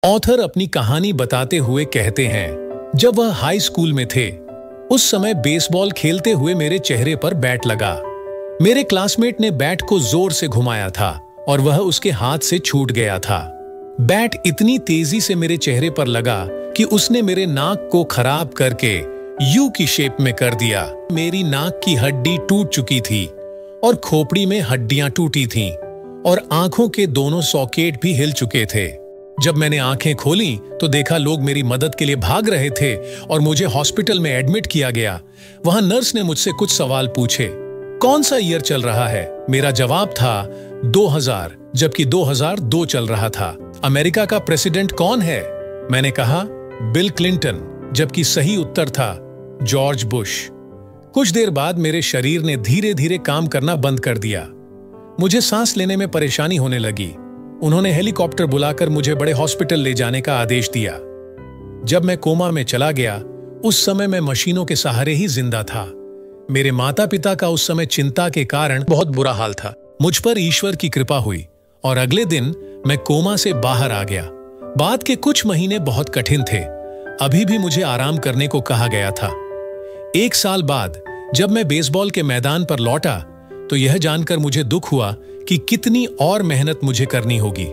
Author अपनी कहानी बताते हुए कहते हैं, जब वह हाई स्कूल में थे उस समय बेसबॉल खेलते हुए मेरे चेहरे पर बैट लगा। मेरे क्लासमेट ने बैट को जोर से घुमाया था और वह उसके हाथ से छूट गया था। बैट इतनी तेजी से मेरे चेहरे पर लगा कि उसने मेरे नाक को खराब करके यू की शेप में कर दिया। मेरी नाक की हड्डी टूट चुकी थी और खोपड़ी में हड्डियां टूटी थीं और आंखों के दोनों सॉकेट भी हिल चुके थे। जब मैंने आंखें खोली तो देखा लोग मेरी मदद के लिए भाग रहे थे और मुझे हॉस्पिटल में एडमिट किया गया। वहां नर्स ने मुझसे कुछ सवाल पूछे, कौन सा ईयर चल रहा है? मेरा जवाब था 2000, जबकि 2002 चल रहा था। अमेरिका का प्रेसिडेंट कौन है? मैंने कहा बिल क्लिंटन, जबकि सही उत्तर था जॉर्ज बुश। कुछ देर बाद मेरे शरीर ने धीरे धीरे काम करना बंद कर दिया। मुझे सांस लेने में परेशानी होने लगी। उन्होंने हेलीकॉप्टर बुलाकर मुझे बड़े हॉस्पिटल ले जाने का आदेश दिया। जब मैं कोमा में चला गया उस समय मैं मशीनों के सहारे ही जिंदा था। मेरे माता पिता का उस समय चिंता के कारण बहुत बुरा हाल था। मुझ पर ईश्वर की कृपा हुई और अगले दिन मैं कोमा से बाहर आ गया। बाद के कुछ महीने बहुत कठिन थे। अभी भी मुझे आराम करने को कहा गया था। 1 साल बाद जब मैं बेसबॉल के मैदान पर लौटा तो यह जानकर मुझे दुख हुआ कि कितनी और मेहनत मुझे करनी होगी।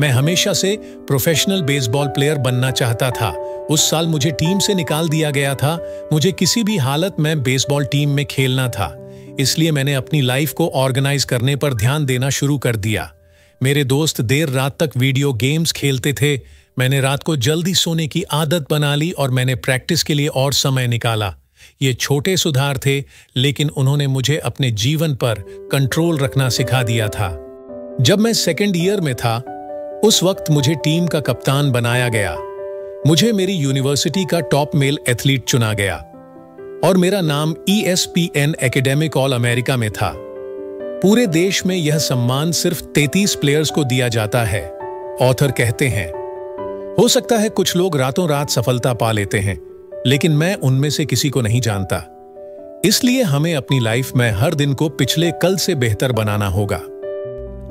मैं हमेशा से प्रोफेशनल बेसबॉल प्लेयर बनना चाहता था। उस साल मुझे टीम से निकाल दिया गया था। मुझे किसी भी हालत में बेसबॉल टीम में खेलना था। इसलिए मैंने अपनी लाइफ को ऑर्गेनाइज करने पर ध्यान देना शुरू कर दिया। मेरे दोस्त देर रात तक वीडियो गेम्स खेलते थे। मैंने रात को जल्दी सोने की आदत बना ली और मैंने प्रैक्टिस के लिए और समय निकाला। ये छोटे सुधार थे, लेकिन उन्होंने मुझे अपने जीवन पर कंट्रोल रखना सिखा दिया था। जब मैं सेकेंड ईयर में था उस वक्त मुझे टीम का कप्तान बनाया गया। मुझे मेरी यूनिवर्सिटी का टॉप मेल एथलीट चुना गया और मेरा नाम ESPN एकेडमिक ऑल अमेरिका में था। पूरे देश में यह सम्मान सिर्फ 33 प्लेयर्स को दिया जाता है। ऑथर कहते हैं, हो सकता है कुछ लोग रातों रात सफलता पा लेते हैं, लेकिन मैं उनमें से किसी को नहीं जानता। इसलिए हमें अपनी लाइफ में हर दिन को पिछले कल से बेहतर बनाना होगा।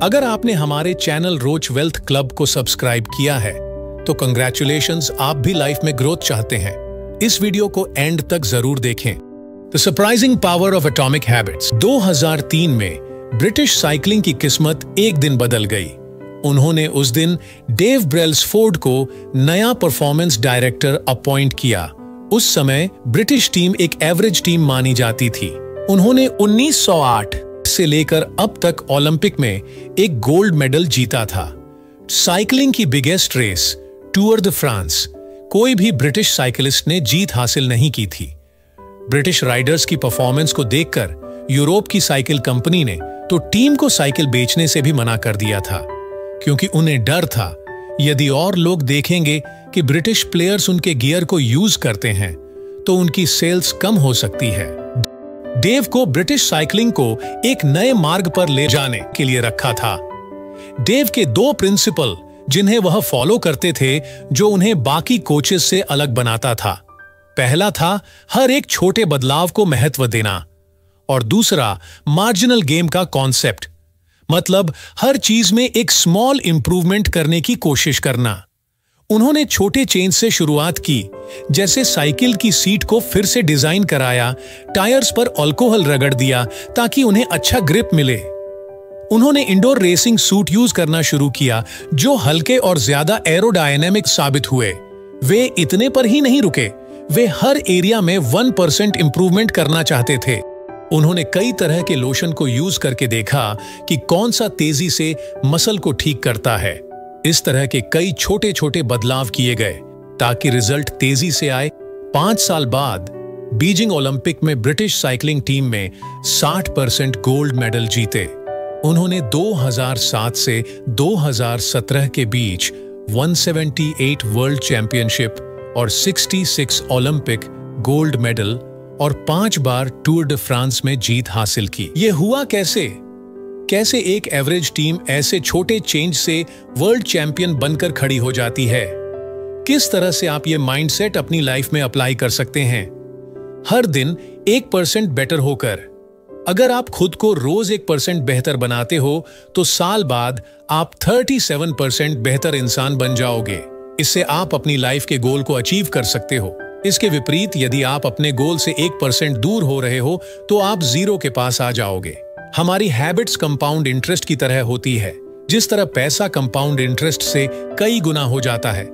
अगर आपने हमारे चैनल रोच वेल्थ क्लब को सब्सक्राइब किया है तो कंग्रेचुलेशंस, आप भी लाइफ में ग्रोथ चाहते हैं। इस वीडियो को एंड तक जरूर देखें। The surprising power of atomic habits. 2003 में ब्रिटिश साइकिलिंग की किस्मत एक दिन बदल गई। उन्होंने उस दिन डेव ब्रेल्सफोर्ड को नया परफॉर्मेंस डायरेक्टर अपॉइंट किया। उस समय ब्रिटिश टीम एक एवरेज टीम मानी जाती थी। उन्होंने 1908 से लेकर अब तक ओलंपिक में एक गोल्ड मेडल जीता था। साइकिलिंग की biggest race tour de France कोई भी ब्रिटिश साइकिलिस्ट ने जीत हासिल नहीं की थी। ब्रिटिश राइडर्स की परफॉर्मेंस को देखकर यूरोप की साइकिल कंपनी ने तो टीम को साइकिल बेचने से भी मना कर दिया था, क्योंकि उन्हें डर था यदि और लोग देखेंगे कि ब्रिटिश प्लेयर्स उनके गियर को यूज करते हैं तो उनकी सेल्स कम हो सकती है। डेव को ब्रिटिश साइकिलिंग को एक नए मार्ग पर ले जाने के लिए रखा था। डेव के 2 प्रिंसिपल जिन्हें वह फॉलो करते थे, जो उन्हें बाकी कोचेस से अलग बनाता था। पहला था हर एक छोटे बदलाव को महत्व देना और दूसरा मार्जिनल गेम का कॉन्सेप्ट, मतलब हर चीज में एक स्मॉल इंप्रूवमेंट करने की कोशिश करना। उन्होंने छोटे चेंज से शुरुआत की, जैसे साइकिल की सीट को फिर से डिजाइन कराया, टायर्स पर अल्कोहल रगड़ दिया ताकि उन्हें अच्छा ग्रिप मिले। उन्होंने इंडोर रेसिंग सूट यूज करना शुरू किया जो हल्के और ज्यादा एरोडायनेमिक साबित हुए। वे इतने पर ही नहीं रुके, वे हर एरिया में 1% इंप्रूवमेंट करना चाहते थे। उन्होंने कई तरह के लोशन को यूज करके देखा कि कौन सा तेजी से मसल को ठीक करता है। इस तरह के कई छोटे छोटे बदलाव किए गए ताकि रिजल्ट तेजी से आए। 5 साल बाद बीजिंग ओलंपिक में ब्रिटिश साइकिलिंग टीम में 60% गोल्ड मेडल जीते। उन्होंने 2007 से 2017 के बीच 178 वर्ल्ड चैंपियनशिप और 66 ओलंपिक गोल्ड मेडल और 5 बार टूर de फ्रांस में जीत हासिल की। यह हुआ कैसे एक एवरेज टीम ऐसे छोटे चेंज से वर्ल्ड चैंपियन बनकर खड़ी हो जाती है? किस तरह से आप ये माइंडसेट अपनी लाइफ में अप्लाई कर सकते हैं? हर दिन 1% बेटर होकर अगर आप खुद को रोज 1% बेहतर बनाते हो तो साल बाद आप 37% बेहतर इंसान बन जाओगे। इससे आप अपनी लाइफ के गोल को अचीव कर सकते हो। इसके विपरीत यदि आप अपने गोल से 1% दूर हो रहे हो तो आप 0 के पास आ जाओगे। हमारी हैबिट्स कंपाउंड इंटरेस्ट की तरह होती है। जिस तरह पैसा कंपाउंड इंटरेस्ट से कई गुना हो जाता है,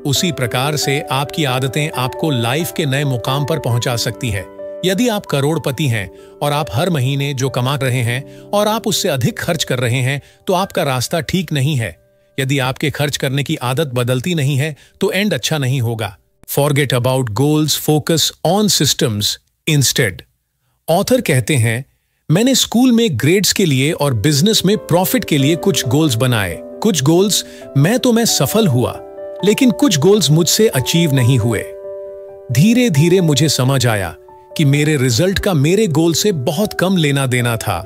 उसी प्रकार से आपकी आदतें आपको लाइफ के नए मुकाम पर पहुंचा सकती है। यदि आप करोड़पति हैं और आप हर महीने जो कमा रहे हैं और आप उससे अधिक खर्च कर रहे हैं, तो आपका रास्ता ठीक नहीं है। यदि आपके खर्च करने की आदत बदलती नहीं है तो एंड अच्छा नहीं होगा। Forget about goals, focus on systems instead। Author कहते हैं, मैंने स्कूल में ग्रेड्स के लिए और बिजनेस में प्रॉफिट के लिए कुछ गोल्स बनाए। कुछ गोल्स मैं सफल हुआ, लेकिन कुछ गोल्स मुझसे अचीव नहीं हुए। धीरे धीरे मुझे समझ आया कि मेरे रिजल्ट का मेरे गोल से बहुत कम लेना देना था।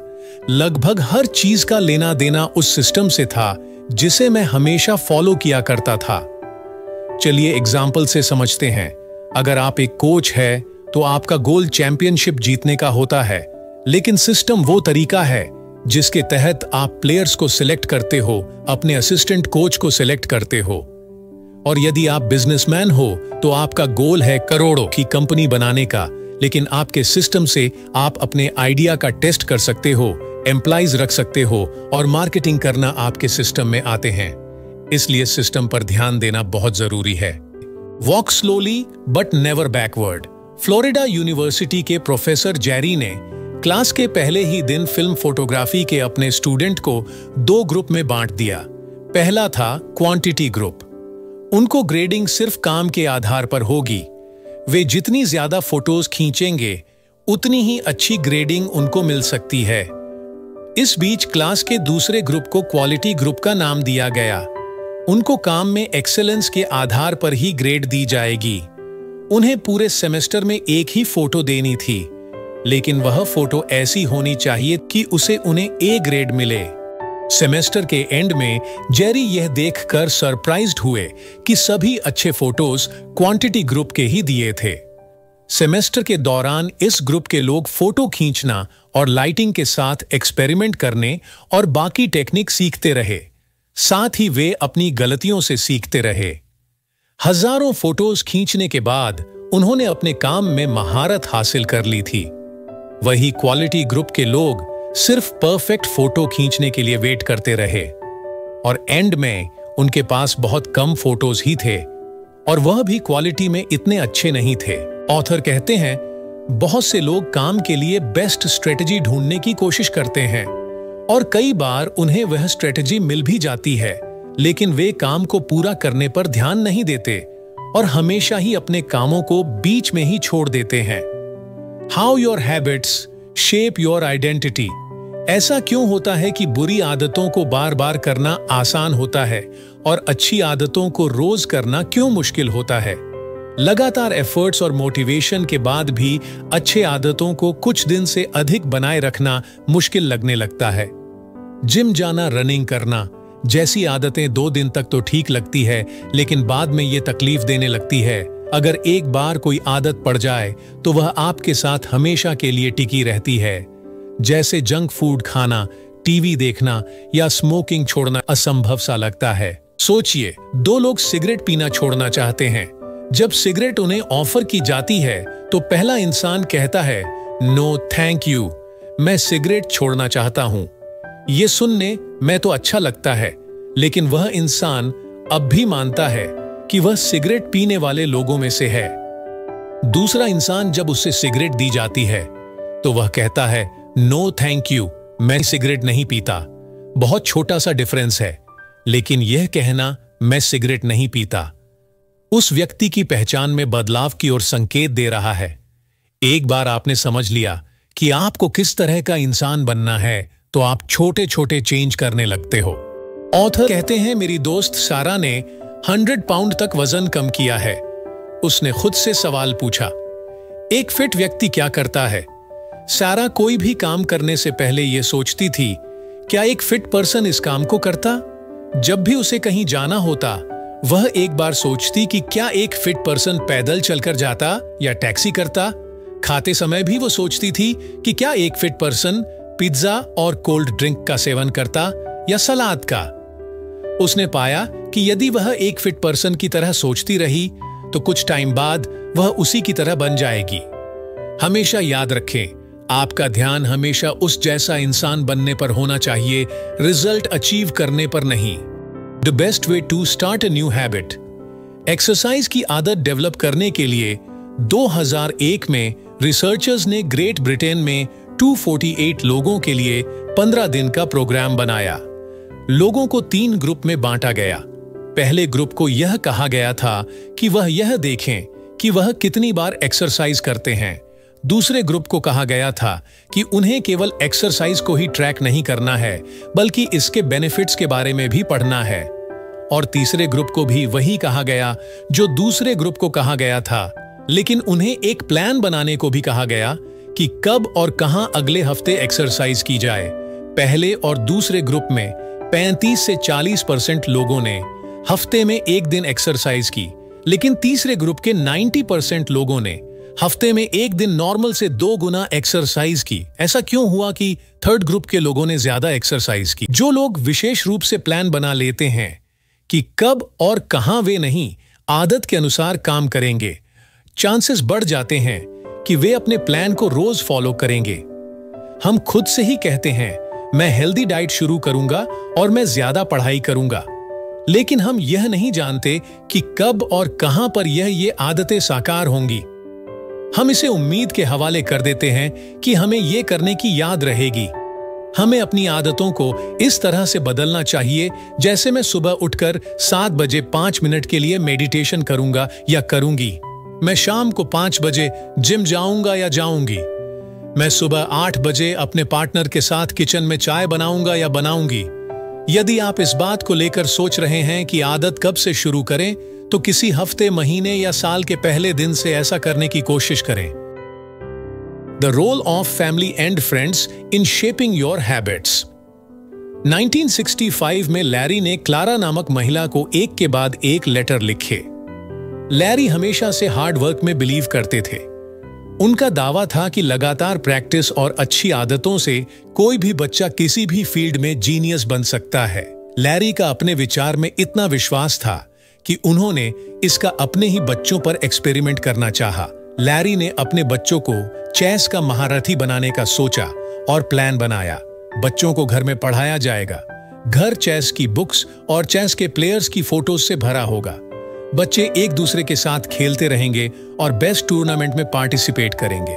लगभग हर चीज का लेना देना उस सिस्टम से था जिसे मैं हमेशा फॉलो किया करता था। चलिए एग्जाम्पल से समझते हैं। अगर आप एक कोच है तो आपका गोल चैंपियनशिप जीतने का होता है, लेकिन सिस्टम वो तरीका है जिसके तहत आप प्लेयर्स को सिलेक्ट करते हो, अपने असिस्टेंट कोच को सिलेक्ट करते हो। और यदि आप बिजनेसमैन हो तो आपका गोल है करोड़ों की कंपनी बनाने का, लेकिन आपके सिस्टम से आप अपने आइडिया का टेस्ट कर सकते हो, एम्प्लॉइज रख सकते हो और मार्केटिंग करना आपके सिस्टम में आते हैं। इसलिए सिस्टम पर ध्यान देना बहुत जरूरी है। Walk slowly but never backward. Florida university के प्रोफेसर जेरी ने क्लास के पहले ही दिन फिल्म फोटोग्राफी के अपने स्टूडेंट को 2 ग्रुप में बांट दिया। पहला था क्वांटिटी ग्रुप। उनको ग्रेडिंग सिर्फ काम के आधार पर होगी। वे जितनी ज्यादा फोटोज खींचेंगे उतनी ही अच्छी ग्रेडिंग उनको मिल सकती है। इस बीच क्लास के दूसरे ग्रुप को क्वालिटी ग्रुप का नाम दिया गया। उनको काम में एक्सेलेंस के आधार पर ही ग्रेड दी जाएगी। उन्हें पूरे सेमेस्टर में एक ही फोटो देनी थी, लेकिन वह फोटो ऐसी होनी चाहिए कि उसे उन्हें ए ग्रेड मिले। सेमेस्टर के एंड में जेरी यह देखकर सरप्राइज्ड हुए कि सभी अच्छे फोटोज क्वांटिटी ग्रुप के ही दिए थे। सेमेस्टर के दौरान इस ग्रुप के लोग फोटो खींचना और लाइटिंग के साथ एक्सपेरिमेंट करने और बाकी टेक्निक सीखते रहे। साथ ही वे अपनी गलतियों से सीखते रहे। हजारों फोटोज खींचने के बाद उन्होंने अपने काम में महारत हासिल कर ली थी। वही क्वालिटी ग्रुप के लोग सिर्फ परफेक्ट फोटो खींचने के लिए वेट करते रहे और एंड में उनके पास बहुत कम फोटोज ही थे और वह भी क्वालिटी में इतने अच्छे नहीं थे। ऑथर कहते हैं, बहुत से लोग काम के लिए बेस्ट स्ट्रेटजी ढूंढने की कोशिश करते हैं और कई बार उन्हें वह स्ट्रेटजी मिल भी जाती है, लेकिन वे काम को पूरा करने पर ध्यान नहीं देते और हमेशा ही अपने कामों को बीच में ही छोड़ देते हैं। How your habits shape your identity. ऐसा क्यों होता है कि बुरी आदतों को बार बार करना आसान होता है और अच्छी आदतों को रोज करना क्यों मुश्किल होता है? लगातार एफर्ट्स और मोटिवेशन के बाद भी अच्छे आदतों को कुछ दिन से अधिक बनाए रखना मुश्किल लगने लगता है। जिम जाना, रनिंग करना जैसी आदतें 2 दिन तक तो ठीक लगती है, लेकिन बाद में ये तकलीफ देने लगती है। अगर एक बार कोई आदत पड़ जाए तो वह आपके साथ हमेशा के लिए टिकी रहती है। जैसे जंक फूड खाना, टीवी देखना या स्मोकिंग छोड़ना असंभव सा लगता है। सोचिए, 2 लोग सिगरेट पीना छोड़ना चाहते हैं। जब सिगरेट उन्हें ऑफर की जाती है तो पहला इंसान कहता है, नो थैंक यू, मैं सिगरेट छोड़ना चाहता हूं। ये सुनने में तो अच्छा लगता है, लेकिन वह इंसान अब भी मानता है कि वह सिगरेट पीने वाले लोगों में से है। दूसरा इंसान जब उससे सिगरेट दी जाती है तो वह कहता है, नो थैंक यू, मैं सिगरेट नहीं पीता। बहुत छोटा सा डिफरेंस है, लेकिन यह कहना मैं सिगरेट नहीं पीता उस व्यक्ति की पहचान में बदलाव की ओर संकेत दे रहा है। एक बार आपने समझ लिया कि आपको किस तरह का इंसान बनना है तो आप छोटे छोटे चेंज करने लगते हो। ऑथर कहते हैं, मेरी दोस्त सारा ने 100 पाउंड तक वजन कम किया है। उसने खुद से सवाल पूछा, एक फिट व्यक्ति क्या करता है? सारा कोई भी काम करने से पहले यह सोचती थी, क्या एक फिट पर्सन इस काम को करता? जब भी उसे कहीं जाना होता वह एक बार सोचती कि क्या एक फिट पर्सन पैदल चलकर जाता या टैक्सी करता? खाते समय भी वो सोचती थी कि क्या एक फिट पर्सन पिज्जा और कोल्ड ड्रिंक का सेवन करता या सलाद का। उसने पाया कि यदि वह एक फिट पर्सन की तरह सोचती रही तो कुछ टाइम बाद वह उसी की तरह बन जाएगी। हमेशा याद रखें, आपका ध्यान हमेशा उस जैसा इंसान बनने पर होना चाहिए, रिजल्ट अचीव करने पर नहीं। The best way to start a new habit. Exercise की आदत डेवलप करने के लिए 2001 में रिसर्चर्स ने ग्रेट ब्रिटेन में 248 लोगों के लिए 15 दिन का प्रोग्राम बनाया। लोगों को 3 ग्रुप में बांटा गया। पहले ग्रुप को यह कहा गया था कि वह यह देखें कि वह कितनी बार एक्सरसाइज करते हैं। दूसरे ग्रुप को कहा गया था कि उन्हें केवल एक्सरसाइज को ही ट्रैक नहीं करना है, बल्कि इसके बेनिफिट्स के बारे में भी पढ़ना है। और तीसरे ग्रुप को भी वही कहा गया जो दूसरे ग्रुप को कहा गया था, लेकिन उन्हें एक प्लान बनाने को भी कहा गया कि कब और कहां अगले हफ्ते एक्सरसाइज की जाए। पहले और दूसरे ग्रुप में 35 से 40% लोगों ने हफ्ते में एक दिन एक्सरसाइज की, लेकिन तीसरे ग्रुप के 90% लोगों ने हफ्ते में एक दिन नॉर्मल से 2 गुना एक्सरसाइज की। ऐसा क्यों हुआ कि थर्ड ग्रुप के लोगों ने ज्यादा एक्सरसाइज की? जो लोग विशेष रूप से प्लान बना लेते हैं कि कब और कहां वे नहीं आदत के अनुसार काम करेंगे, चांसेस बढ़ जाते हैं कि वे अपने प्लान को रोज फॉलो करेंगे। हम खुद से ही कहते हैं, मैं हेल्दी डाइट शुरू करूंगा और मैं ज्यादा पढ़ाई करूंगा, लेकिन हम यह नहीं जानते कि कब और कहां पर ये आदतें साकार होंगी। हम इसे उम्मीद के हवाले कर देते हैं कि हमें यह करने की याद रहेगी। हमें अपनी आदतों को इस तरह से बदलना चाहिए जैसे मैं सुबह उठकर 7 बजे 5 मिनट के लिए मेडिटेशन करूंगा या करूंगी। मैं शाम को 5 बजे जिम जाऊंगा या जाऊंगी। मैं सुबह 8 बजे अपने पार्टनर के साथ किचन में चाय बनाऊंगा या बनाऊंगी। यदि आप इस बात को लेकर सोच रहे हैं कि आदत कब से शुरू करें, तो किसी हफ्ते, महीने या साल के पहले दिन से ऐसा करने की कोशिश करें। The role of family and friends in shaping your habits. 1965 में लैरी ने क्लारा नामक महिला को एक के बाद एक लेटर लिखे। लैरी हमेशा से हार्ड वर्क में बिलीव करते थे। उनका दावा था कि लगातार प्रैक्टिस और अच्छी आदतों से कोई भी बच्चा किसी भी फील्ड में जीनियस बन सकता है। लैरी का अपने विचार में इतना विश्वास था कि उन्होंने इसका अपने ही बच्चों पर एक्सपेरिमेंट करना चाहा। लैरी ने अपने बच्चों को चेस का महारथी बनाने का सोचा और प्लान बनाया। बच्चों को घर में पढ़ाया जाएगा। घर चेस की बुक्स और चेस के प्लेयर्स की फोटोज से भरा होगा। बच्चे एक दूसरे के साथ खेलते रहेंगे और बेस्ट टूर्नामेंट में पार्टिसिपेट करेंगे।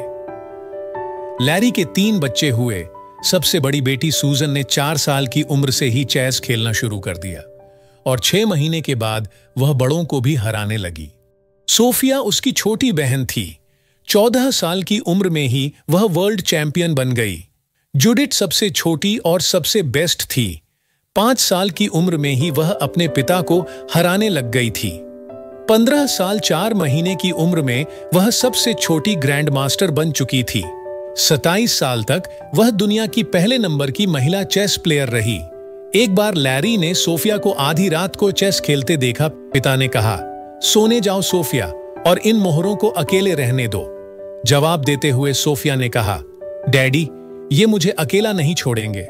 लैरी के 3 बच्चे हुए। सबसे बड़ी बेटी सूजन ने 4 साल की उम्र से ही चेस खेलना शुरू कर दिया और 6 महीने के बाद वह बड़ों को भी हराने लगी। सोफिया उसकी छोटी बहन थी। 14 साल की उम्र में ही वह वर्ल्ड चैंपियन बन गई। जुडिथ सबसे छोटी और सबसे बेस्ट थी। 5 साल की उम्र में ही वह अपने पिता को हराने लग गई थी। 15 साल 4 महीने की उम्र में वह सबसे छोटी ग्रैंड मास्टर बन चुकी थी। 27 साल तक वह दुनिया की पहले नंबर की महिला चेस प्लेयर रही। एक बार लैरी ने सोफिया को आधी रात को चेस खेलते देखा। पिता ने कहा, सोने जाओ सोफिया और इन मोहरों को अकेले रहने दो। जवाब देते हुए सोफिया ने कहा, डैडी, ये मुझे अकेला नहीं छोड़ेंगे।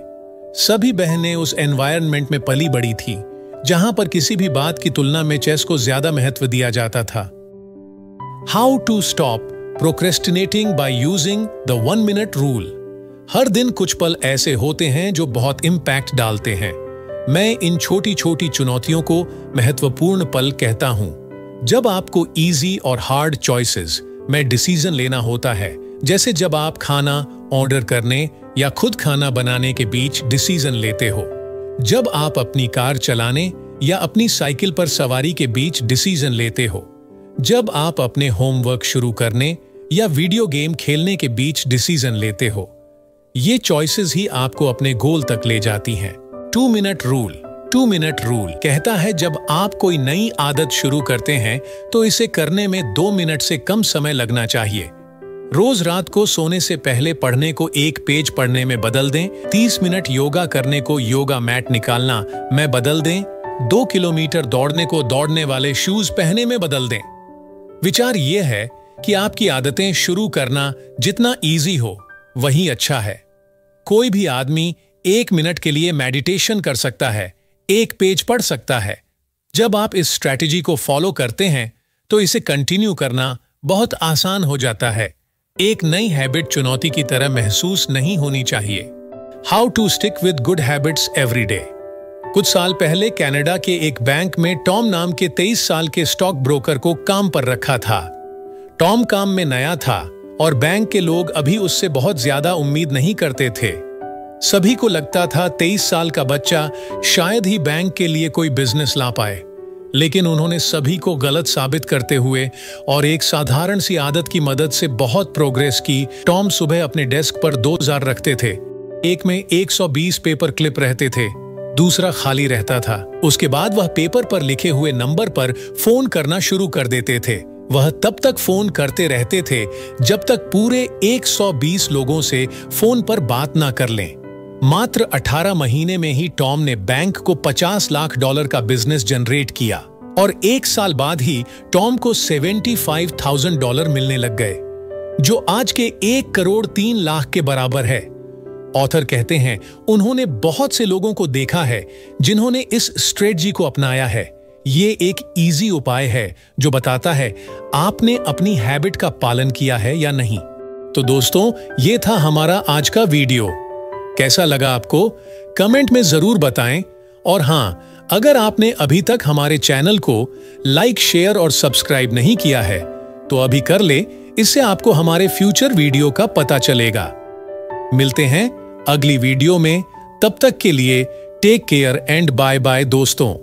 सभी बहनें उस एनवायरनमेंट में पली बड़ी थी जहां पर किसी भी बात की तुलना में चेस को ज्यादा महत्व दिया जाता था। How to stop procrastinating by using the 1 minute rule. हर दिन कुछ पल ऐसे होते हैं जो बहुत इम्पैक्ट डालते हैं। मैं इन छोटी छोटी चुनौतियों को महत्वपूर्ण पल कहता हूं। जब आपको इजी और हार्ड चॉइसेस में डिसीजन लेना होता है, जैसे जब आप खाना ऑर्डर करने या खुद खाना बनाने के बीच डिसीजन लेते हो, जब आप अपनी कार चलाने या अपनी साइकिल पर सवारी के बीच डिसीजन लेते हो, जब आप अपने होमवर्क शुरू करने या वीडियो गेम खेलने के बीच डिसीजन लेते हो, ये चॉइसेस ही आपको अपने गोल तक ले जाती हैं। 2 मिनट रूल। 2 मिनट रूल कहता है जब आप कोई नई आदत शुरू करते हैं तो इसे करने में 2 मिनट से कम समय लगना चाहिए। रोज रात को सोने से पहले पढ़ने को 1 पेज पढ़ने में बदल दें। 30 मिनट योगा करने को योगा मैट निकालना में बदल दें। 2 किलोमीटर दौड़ने को दौड़ने वाले शूज पहने में बदल दें। विचार यह है कि आपकी आदतें शुरू करना जितना इजी हो वही अच्छा है। कोई भी आदमी 1 मिनट के लिए मेडिटेशन कर सकता है, 1 पेज पढ़ सकता है। जब आप इस स्ट्रैटेजी को फॉलो करते हैं तो इसे कंटिन्यू करना बहुत आसान हो जाता है। एक नई हैबिट चुनौती की तरह महसूस नहीं होनी चाहिए। How to stick with good habits every day. कुछ साल पहले कनाडा के एक बैंक में टॉम नाम के 23 साल के स्टॉक ब्रोकर को काम पर रखा था। टॉम काम में नया था और बैंक के लोग अभी उससे बहुत ज्यादा उम्मीद नहीं करते थे। सभी को लगता था 23 साल का बच्चा शायद ही बैंक के लिए कोई बिजनेस ला पाए, लेकिन उन्होंने सभी को गलत साबित करते हुए और एक साधारण सी आदत की मदद से बहुत प्रोग्रेस की। टॉम सुबह अपने डेस्क पर 2 जार रखते थे। एक में 120 पेपर क्लिप रहते थे, दूसरा खाली रहता था। उसके बाद वह पेपर पर लिखे हुए नंबर पर फोन करना शुरू कर देते थे। वह तब तक फोन करते रहते थे जब तक पूरे 120 लोगों से फोन पर बात ना कर लें। मात्र 18 महीने में ही टॉम ने बैंक को $50 लाख का बिजनेस जनरेट किया और 1 साल बाद ही टॉम को $75,000 मिलने लग गए, जो आज के 1 करोड़ 3 लाख के बराबर है। ऑथर कहते हैं उन्होंने बहुत से लोगों को देखा है जिन्होंने इस स्ट्रेटजी को अपनाया है। ये एक इजी उपाय है जो बताता है आपने अपनी हैबिट का पालन किया है या नहीं। तो दोस्तों, ये था हमारा आज का वीडियो। कैसा लगा आपको? कमेंट में जरूर बताएं। और हाँ, अगर आपने अभी तक हमारे चैनल को लाइक, शेयर और सब्सक्राइब नहीं किया है तो अभी कर ले। इससे आपको हमारे फ्यूचर वीडियो का पता चलेगा। मिलते हैं अगली वीडियो में। तब तक के लिए take care and bye bye दोस्तों।